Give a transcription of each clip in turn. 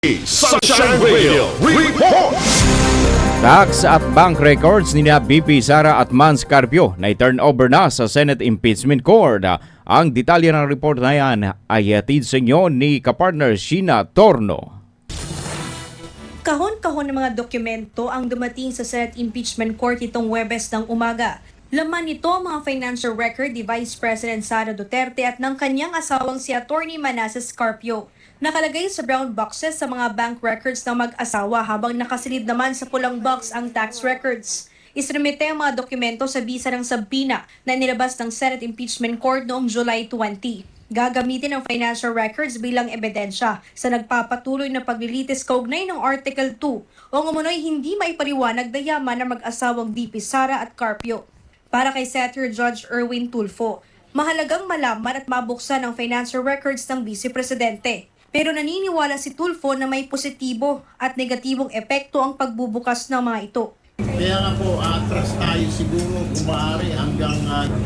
Sunshine Radio Report! Tax at bank records ni BP Sara at Mans Carpio na i-turnover na sa Senate Impeachment Court. Ang detalye ng report na yan ay hatid sa inyo ni kapartner Sheena Torno. Kahon-kahon ng mga dokumento ang dumating sa Senate Impeachment Court itong Huwebes ng umaga. Laman nito ang mga financial record ni Vice President Sara Duterte at ng kanyang asawang si Attorney Manasseh Carpio. Nakalagay sa brown boxes sa mga bank records ng mag-asawa habang nakasilid naman sa pulang box ang tax records. Isremite ang mga dokumento sa bisa ng sabina na nilabas ng Senate Impeachment Court noong July 20. Gagamitin ang financial records bilang ebidensya sa nagpapatuloy na paglilitis kaugnay ng Article 2 o umunoy hindi maipaliwanag na yaman ng mag-asawang VP Sara at Carpio. Para kay Senator Judge Erwin Tulfo, mahalagang malaman at mabuksan ang financial records ng Vice Presidente. Pero naniniwala si Tulfo na may positibo at negatibong epekto ang pagbubukas ng mga ito. Kaya nga po, atras tayo siguro kung maaari hanggang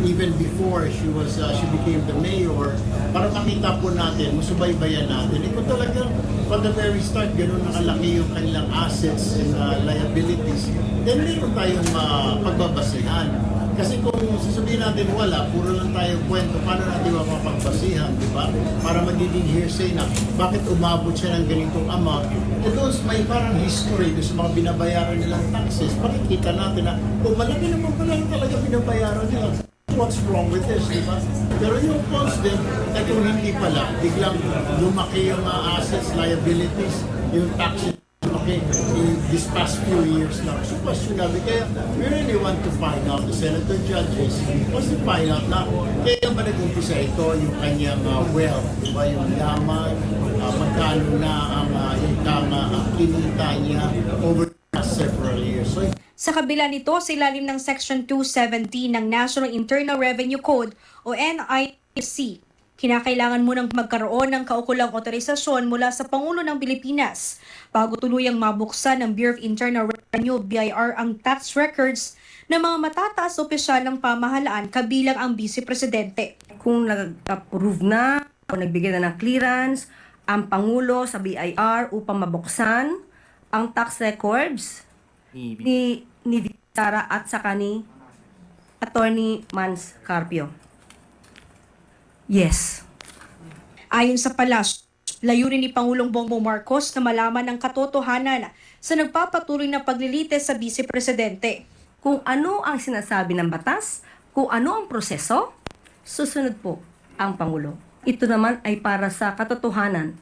even before she became the mayor para makita po natin, masubaybayan natin. Kung talagang from the very start, gano'n nakalaki yung kanilang assets and liabilities, then meron tayong pagbabasihan. Kasi kung sasabihin natin wala, puro lang tayo kwento, paano natin mapapagbasihan, di ba? Para magiging hearsay na bakit umabot siya ng ganitong amount. E doon may parang history doon sa mga binabayaran nilang taxes. Pakikita natin na, malaki naman pala talaga binabayaran nila. What's wrong with this, di ba? Pero yung cons din, na kung hindi pala, biglang lumaki yung assets, liabilities, yung taxes. Okay, this past few years now, so questionable. Kaya we really want to find out, the senator judges wants to find out na kaya ba nag-umpisa ito, yung kanyang wealth, diba, yung yaman, magkano na ang kinita niya over the past several years. So, sa kabila nito, sa ilalim ng Section 270 ng National Internal Revenue Code o NIRC, kinakailangan munang magkaroon ng kaukulang otorisasyon mula sa Pangulo ng Pilipinas bago tuluyang mabuksan ng Bureau of Internal Revenue BIR ang tax records ng mga matataas opisyal ng pamahalaan kabilang ang Vice Presidente. Kung nag-approve na o nagbigay na ng clearance ang Pangulo sa BIR upang mabuksan ang tax records ni Sara at saka ni Attorney Mans Carpio. Yes. Ayon sa palasyo, layunin ni Pangulong Bongbong Marcos na malaman ang katotohanan sa nagpapatuloy na paglilitis sa Vice Presidente. Kung ano ang sinasabi ng batas, kung ano ang proseso, susunod po ang Pangulo. Ito naman ay para sa katotohanan.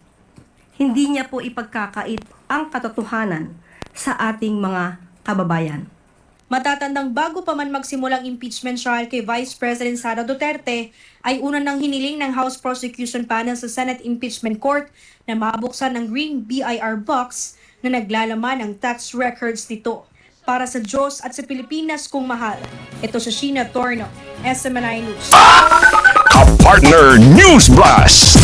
Hindi niya po ipagkakait ang katotohanan sa ating mga kababayan. Matatandang bago pa man magsimulang impeachment trial kay Vice President Sara Duterte, ay una nang hiniling ng House Prosecution Panel sa Senate Impeachment Court na mabuksan ang green BIR box na naglalaman ng tax records nito. Para sa Diyos at sa Pilipinas kung mahal, ito si Sheena Torno, SMNI News. Partner News Blast!